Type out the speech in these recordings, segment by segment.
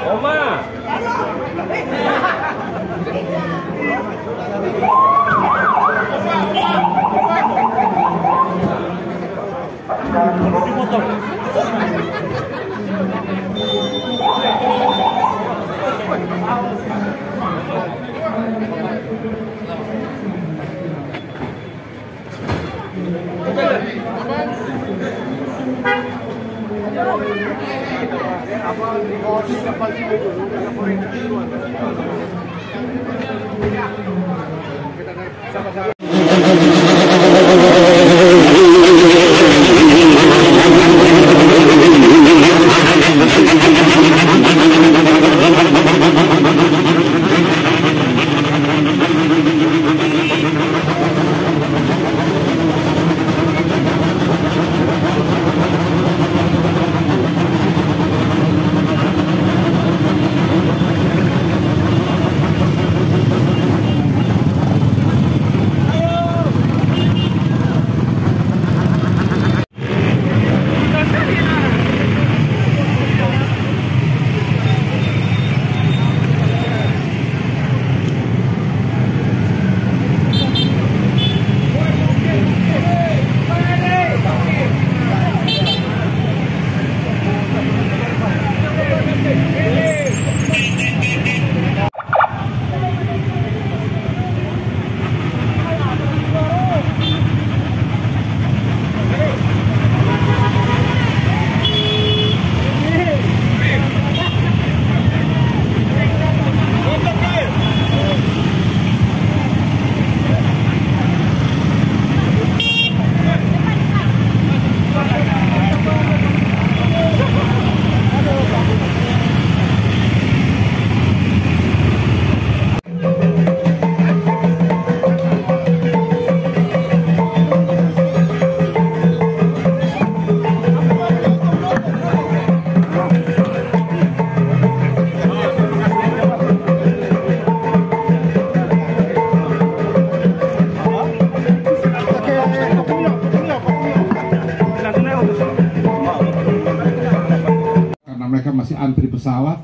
Oma. Masih antri pesawat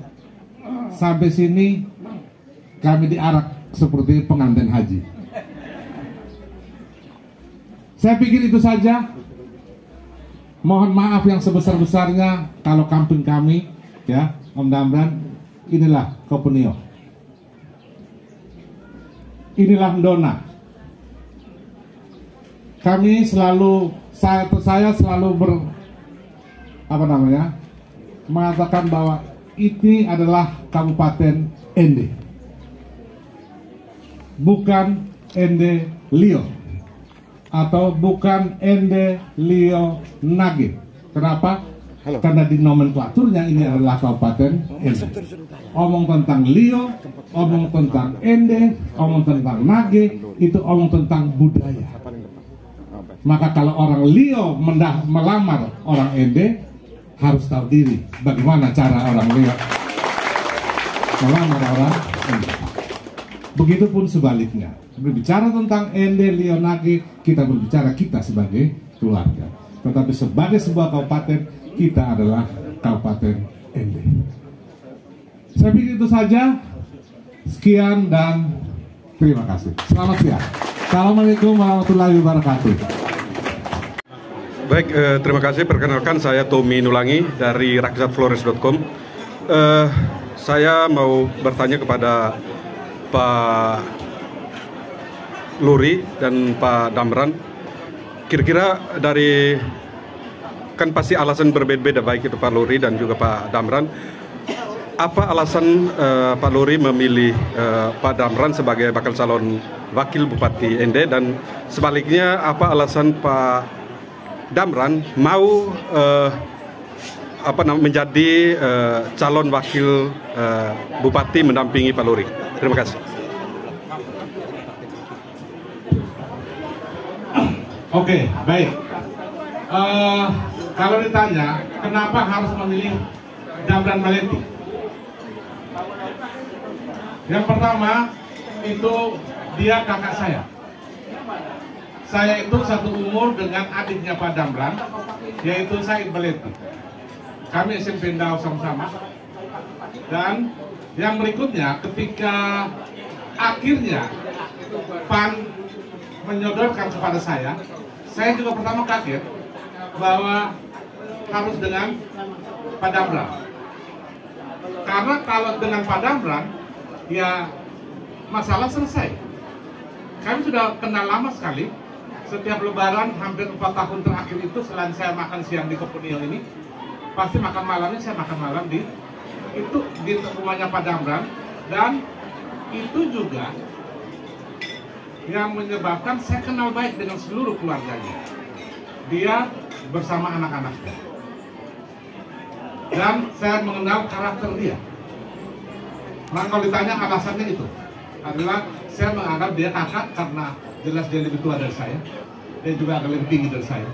sampai sini, kami diarak seperti pengantin haji. Saya pikir itu saja. Mohon maaf yang sebesar-besarnya kalau kampung kami, ya, Om Damran, inilah Kopunio, inilah Ndona. Kami selalu, saya selalu mengatakan bahwa ini adalah Kabupaten Ende, bukan Ende Lio atau bukan Ende Lio Nage. Kenapa? Karena di nomenklaturnya ini adalah Kabupaten Ende. Omong tentang Lio, omong tentang Ende, omong tentang Nage, itu omong tentang budaya. Maka kalau orang Lio melamar orang Ende, harus tahu diri bagaimana cara orang Lio melamar orang Ende. Begitupun sebaliknya, berbicara tentang Ende, Lio, Nage, kita berbicara kita sebagai keluarga. Tetapi sebagai sebuah kabupaten, kita adalah Kabupaten Ende. Saya pikir itu saja. Sekian dan terima kasih. Selamat siang. Assalamualaikum warahmatullahi wabarakatuh. Baik, terima kasih. Perkenalkan, saya Tommy Nulangi dari rakyatflores.com. Saya mau bertanya kepada Pak Luri dan Pak Damran. Kira-kira dari, kan pasti alasan berbeda-beda, baik itu Pak Luri dan juga Pak Damran. Apa alasan Pak Luri memilih Pak Damran sebagai bakal calon wakil Bupati Ende, dan sebaliknya apa alasan Pak Damran mau menjadi calon wakil Bupati mendampingi Pak Luri? Terima kasih. Oke, baik. Kalau ditanya kenapa harus memilih Damran Maleti, yang pertama itu dia kakak saya. Saya itu satu umur dengan adiknya Pak Damran, yaitu Said Maleti. Kami SMP Ndau sama-sama. Dan yang berikutnya, ketika akhirnya PAN menyodorkan kepada saya juga pertama kaget bahwa harus dengan Pak Damran. Karena kalau dengan Pak Damran, ya masalah selesai. Kami sudah kenal lama sekali. Setiap lebaran hampir 4 tahun terakhir itu, selain saya makan siang di Kepunil ini, pasti makan malamnya saya makan malam di rumahnya Pak Damran. Dan itu juga yang menyebabkan saya kenal baik dengan seluruh keluarganya. Dia bersama anak-anaknya, dan saya mengenal karakter dia. Nah, kalau ditanya alasannya itu adalah saya menganggap dia kakak karena jelas dia lebih tua dari saya, dia juga agak lebih tinggi dari saya.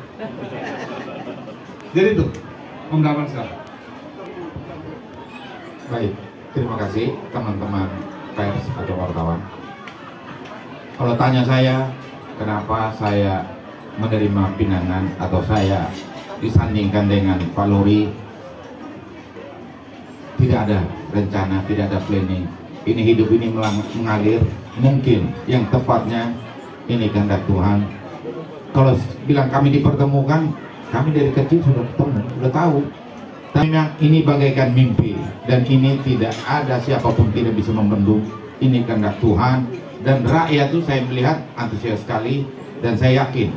Jadi itu, Om Damran silakan. Baik, terima kasih teman-teman pers atau wartawan. Kalau tanya saya, kenapa saya menerima pinangan atau saya disandingkan dengan Pak Luri, tidak ada rencana, tidak ada planning. Ini hidup ini mengalir, mungkin yang tepatnya ini kehendak Tuhan. Kalau bilang kami dipertemukan, kami dari kecil sudah ketemu, sudah tahu. Tapi ini bagaikan mimpi, dan ini tidak ada siapapun tidak bisa membendung. Ini kehendak Tuhan, dan rakyat itu saya melihat antusias sekali, dan saya yakin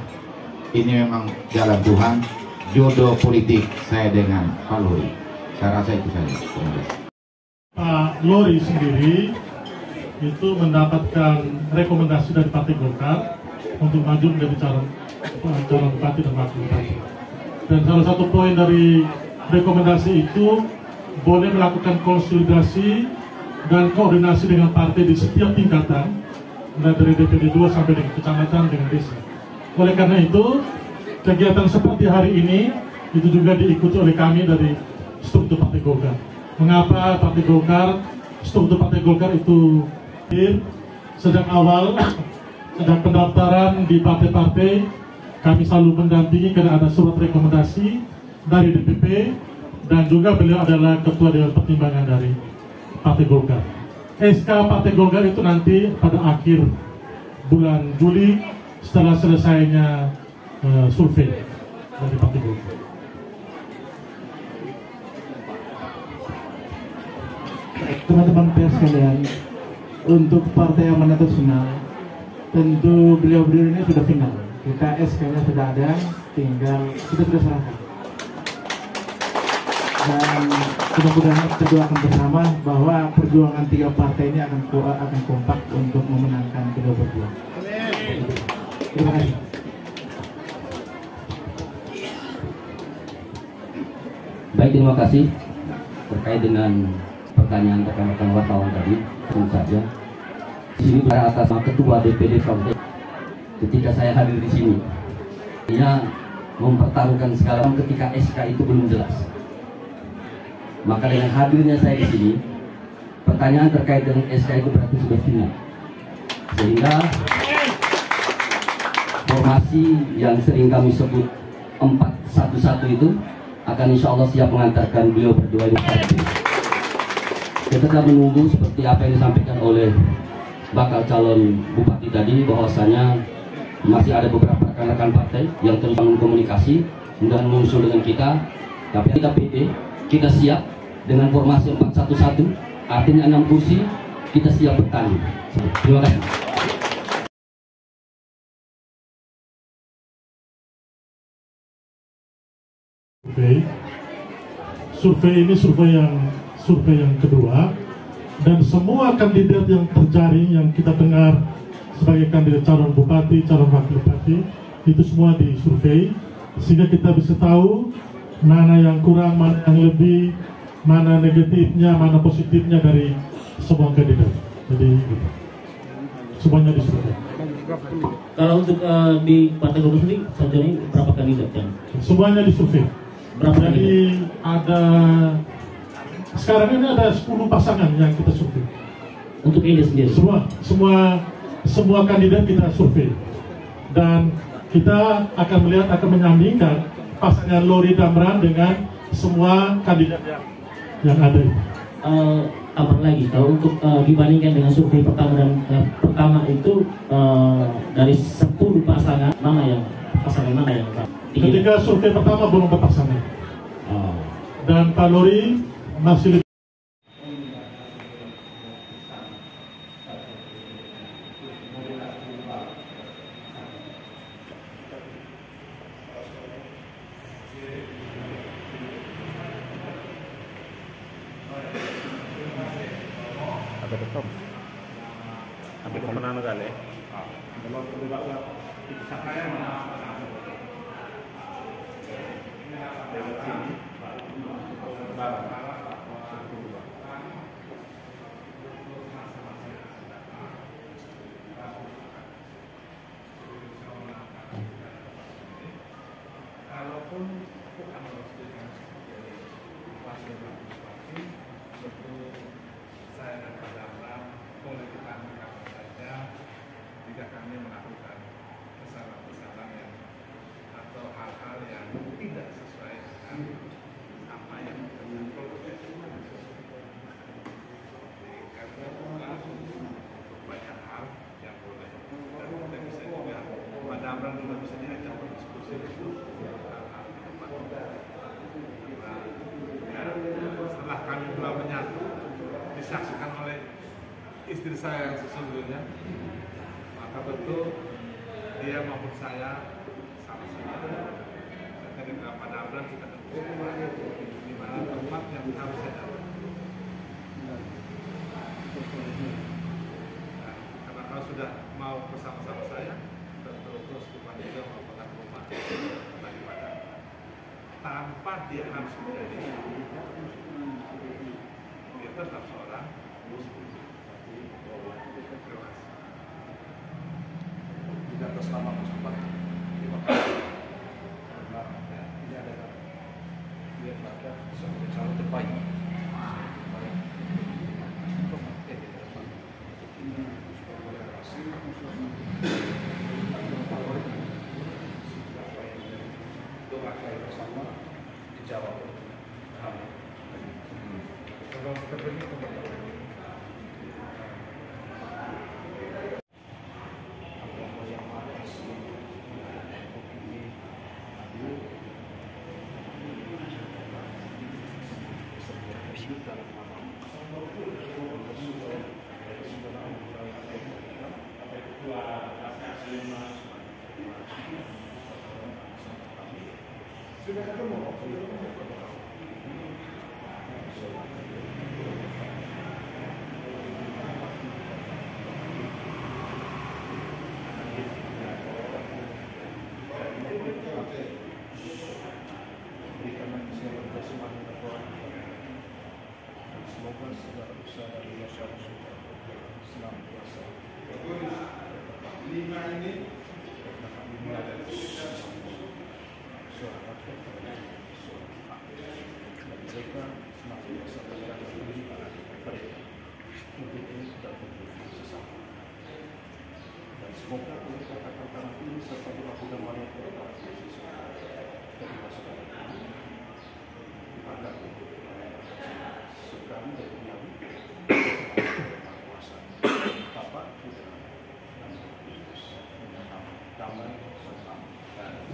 ini memang jalan Tuhan. Jodoh politik saya dengan Pak Luri, saya rasa itu saja. Terima kasih. Pak Luri sendiri itu mendapatkan rekomendasi dari Partai Golkar untuk maju menjadi calon bupati dan wakil bupati. Dan salah satu poin dari rekomendasi itu boleh melakukan konsolidasi dan koordinasi dengan partai di setiap tingkatan, mulai dari DPD 2 sampai dengan kecamatan dengan desa. Oleh karena itu, kegiatan seperti hari ini itu juga diikuti oleh kami dari struktur Partai Golkar. Mengapa Partai Golkar, struktur Partai Golkar itu sejak awal, sejak pendaftaran di partai-partai, kami selalu mendampingi karena ada surat rekomendasi dari DPP, dan juga beliau adalah Ketua Dewan Pertimbangan dari Partai Golkar. SK Partai Golkar itu nanti pada akhir bulan Juli setelah selesainya survei dari Partai Golkar. Teman-teman pers sekalian, untuk Partai Amanat Nasional, tentu beliau-beliau ini sudah final. Kita SK-nya sudah ada, tinggal kita sudah serahkan. Dan mudah-mudahan kita doakan bersama bahwa perjuangan tiga partai ini akan kompak untuk memenangkan kedua perjuangan. Terima kasih. Baik, terima kasih. Terkait dengan pertanyaan rekan-rekan wartawan tadi, tentu saja di sini atas nama Ketua DPD Kabupaten. Ketika saya hadir di sini, dia mempertaruhkan segala ketika SK itu belum jelas. Maka dengan hadirnya saya di sini, pertanyaan terkait dengan SK itu berarti sudah final. Sehingga formasi yang sering kami sebut 411 itu akan insya Allah siap mengantarkan beliau berdua ini. Kita tetap menunggu seperti apa yang disampaikan oleh bakal calon bupati tadi, bahwasanya masih ada beberapa rekan-rekan partai yang terus membangun komunikasi, mudah mengusul dengan kita. Tapi kita PD, kita siap, dengan formasi 4-1-1, artinya 6 kursi, kita siap bertanding. Terima kasih. Survei ini survei yang kedua, dan semua kandidat yang terjaring yang kita dengar sebagai kandidat calon bupati, calon wakil bupati, itu semua disurvei sehingga kita bisa tahu mana yang kurang, mana yang lebih, mana negatifnya, mana positifnya dari semua kandidat. Jadi semuanya disurvei. Kalau untuk di Partai Golkar sendiri saat ini berapa kandidat yang? Semuanya disurvei. Berapa Jadi kandidat? ada sekarang ini ada 10 pasangan yang kita survei. Untuk ini sendiri? Semua kandidat kita survei. Dan kita akan melihat, akan menyandingkan pasangan Lori Damran dengan semua kandidat yang ada. Tambah lagi, kalau untuk dibandingkan dengan survei pertama dan pertama itu dari 10 pasangan mana yang ketika survei pertama belum berpasangan. Dan Pak Lori masih lebih. Ambil pemenang kali. Jika kami melakukan kesalahan-kesalahan yang atau hal-hal yang tidak sesuai dengan apa yang tertentu, karena banyak hal yang boleh dan kita bisa juga Pak Damran juga bisa diajak berdiskusi itu hal-hal ke depan. Setelah kami telah menyatu disaksikan oleh istri saya yang sesungguhnya, maka betul dia maupun saya sama-sama. Tadi Pak Damran kita di mana tempat yang harus saya dapat. Nah, karena kalau sudah mau bersama-sama saya, tentu terus Pak juga merupakan rumah bagi Pak Damran. Tanpa dia harus menjadi, dia tetap seorang muslim. Atas nama Mustafa, terima kasih karena ini adalah dia rakyat sebagai calon terbaik. Doa kita bersama dijawab. Amin. Kalau kita beri sudah ketemu. Semoga segala usaha dari masyarakat senantiasa lima ini kami mulai suara rakyat dan mereka senantiasa berjalan diri mereka untuk ini tidak berdiri sesama, dan semoga mereka akan tanah ini serta dilakukan banyak berkata dari masyarakat ini agar kami dari Nabi kuasa Bapak Putra dan Kudus dengan damai serta dan